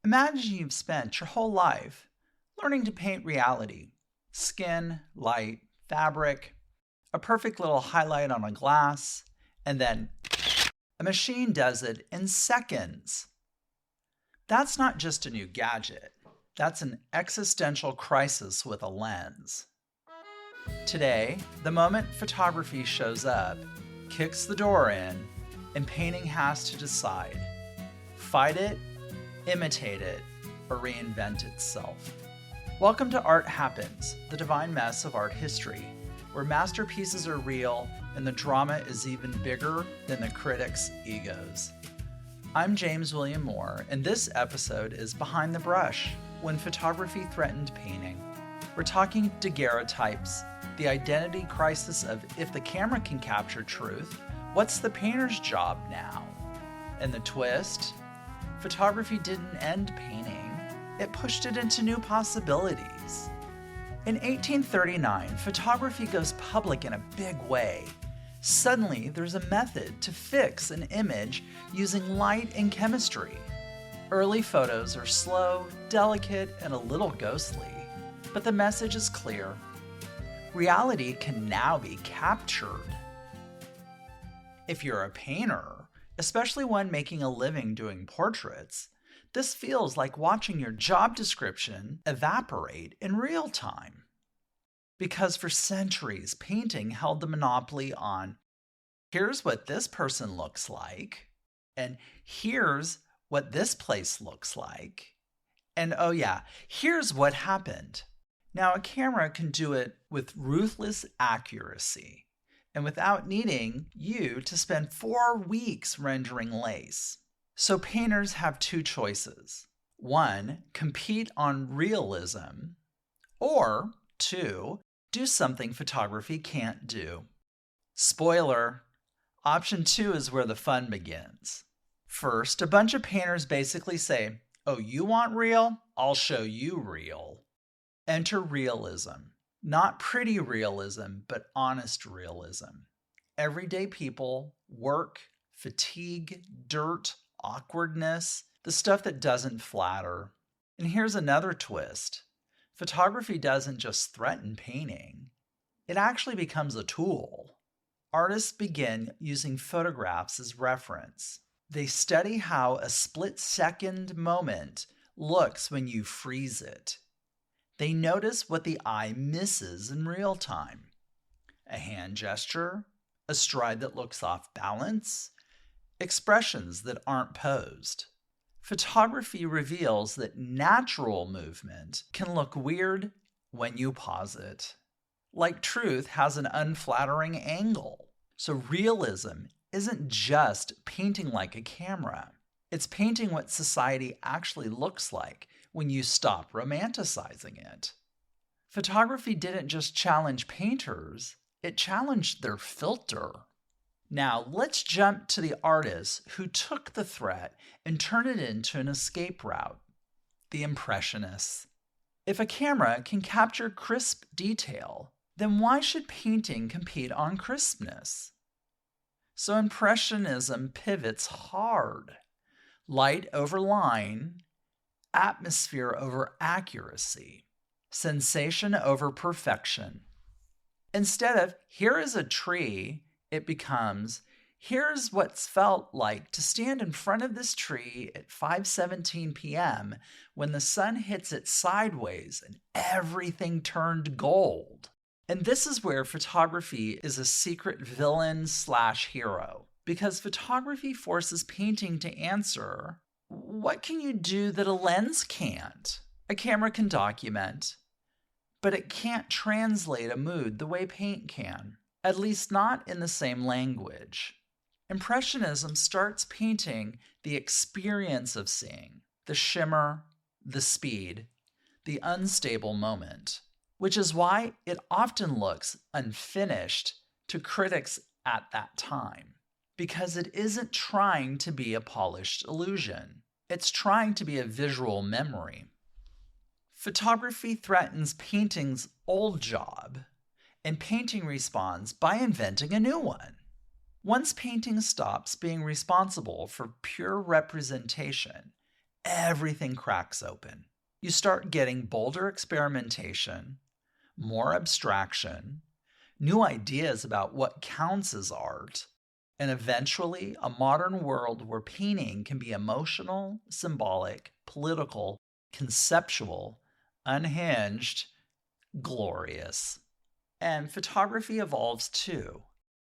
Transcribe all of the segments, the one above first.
Imagine you've spent your whole life learning to paint reality. Skin, light, fabric, a perfect little highlight on a glass, and then a machine does it in seconds. That's not just a new gadget. That's an existential crisis with a lens. Today, the moment photography shows up, kicks the door in, and painting has to decide: fight it, imitate it, or reinvent itself. Welcome to Art Happens, the divine mess of art history, where masterpieces are real and the drama is even bigger than the critics' egos. I'm James William Moore, and this episode is Behind the Brush, when photography threatened painting. We're talking daguerreotypes, the identity crisis of if the camera can capture truth, what's the painter's job now? And the twist? Photography didn't end painting, it pushed it into new possibilities. In 1839, photography goes public in a big way. Suddenly, there's a method to fix an image using light and chemistry. Early photos are slow, delicate, and a little ghostly, but the message is clear. Reality can now be captured. If you're a painter, especially one making a living doing portraits, this feels like watching your job description evaporate in real time. Because for centuries, painting held the monopoly on here's what this person looks like, and here's what this place looks like, and oh yeah, here's what happened. Now a camera can do it with ruthless accuracy and without needing you to spend 4 weeks rendering lace. So painters have two choices. 1, compete on realism, or 2, do something photography can't do. Spoiler, option 2 is where the fun begins. First, a bunch of painters basically say, oh, you want real? I'll show you real. Enter realism. Not pretty realism, but honest realism. Everyday people, work, fatigue, dirt, awkwardness, the stuff that doesn't flatter. And here's another twist. Photography doesn't just threaten painting. It actually becomes a tool. Artists begin using photographs as reference. They study how a split-second moment looks when you freeze it. They notice what the eye misses in real time. A hand gesture, a stride that looks off balance, expressions that aren't posed. Photography reveals that natural movement can look weird when you pause it. Like truth has an unflattering angle. So realism isn't just painting like a camera. It's painting what society actually looks like when you stop romanticizing it. Photography didn't just challenge painters, it challenged their filter. Now, let's jump to the artists who took the threat and turned it into an escape route: the Impressionists. If a camera can capture crisp detail, then why should painting compete on crispness? So Impressionism pivots hard. Light over line, atmosphere over accuracy, sensation over perfection. Instead of here is a tree, it becomes here's what's felt like to stand in front of this tree at 5:17 p.m. when the sun hits it sideways and everything turned gold. And this is where photography is a secret villain/hero. Because photography forces painting to answer, what can you do that a lens can't? A camera can document, but it can't translate a mood the way paint can, at least not in the same language. Impressionism starts painting the experience of seeing, the shimmer, the speed, the unstable moment, which is why it often looks unfinished to critics at that time. Because it isn't trying to be a polished illusion. It's trying to be a visual memory. Photography threatens painting's old job, and painting responds by inventing a new one. Once painting stops being responsible for pure representation, everything cracks open. You start getting bolder experimentation, more abstraction, new ideas about what counts as art, and eventually a modern world where painting can be emotional, symbolic, political, conceptual, unhinged, glorious. And photography evolves too.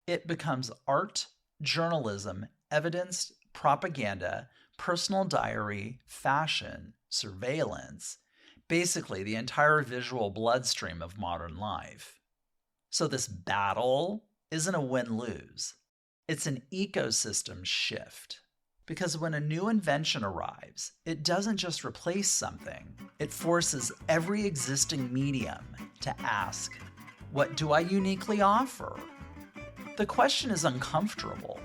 It becomes art, journalism, evidence, propaganda, personal diary, fashion, surveillance, basically the entire visual bloodstream of modern life. So this battle isn't a win-lose. It's an ecosystem shift. Because when a new invention arrives, it doesn't just replace something, it forces every existing medium to ask, what do I uniquely offer? The question is uncomfortable,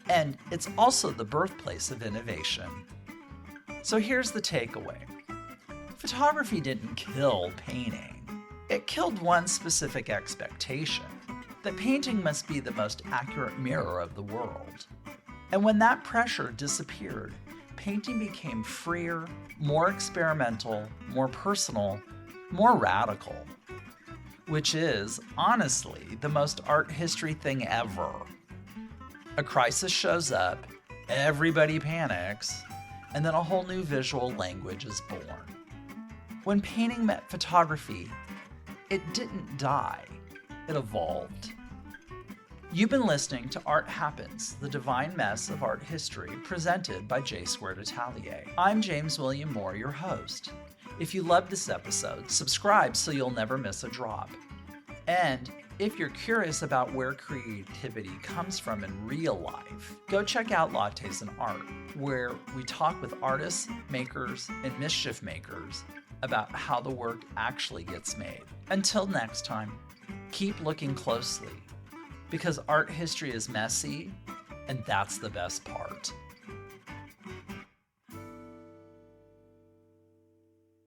and it's also the birthplace of innovation. So here's the takeaway. Photography didn't kill painting. It killed one specific expectation, that painting must be the most accurate mirror of the world. And when that pressure disappeared, painting became freer, more experimental, more personal, more radical. Which is, honestly, the most art history thing ever. A crisis shows up, everybody panics, and then a whole new visual language is born. When painting met photography, it didn't die, it evolved. You've been listening to Art Happens, the divine mess of art history, presented by J-Squared Atelier. I'm James William Moore, your host. If you loved this episode, subscribe so you'll never miss a drop. And if you're curious about where creativity comes from in real life, go check out Lattes Art, where we talk with artists, makers, and mischief makers about how the work actually gets made. Until next time, keep looking closely, because art history is messy, and that's the best part.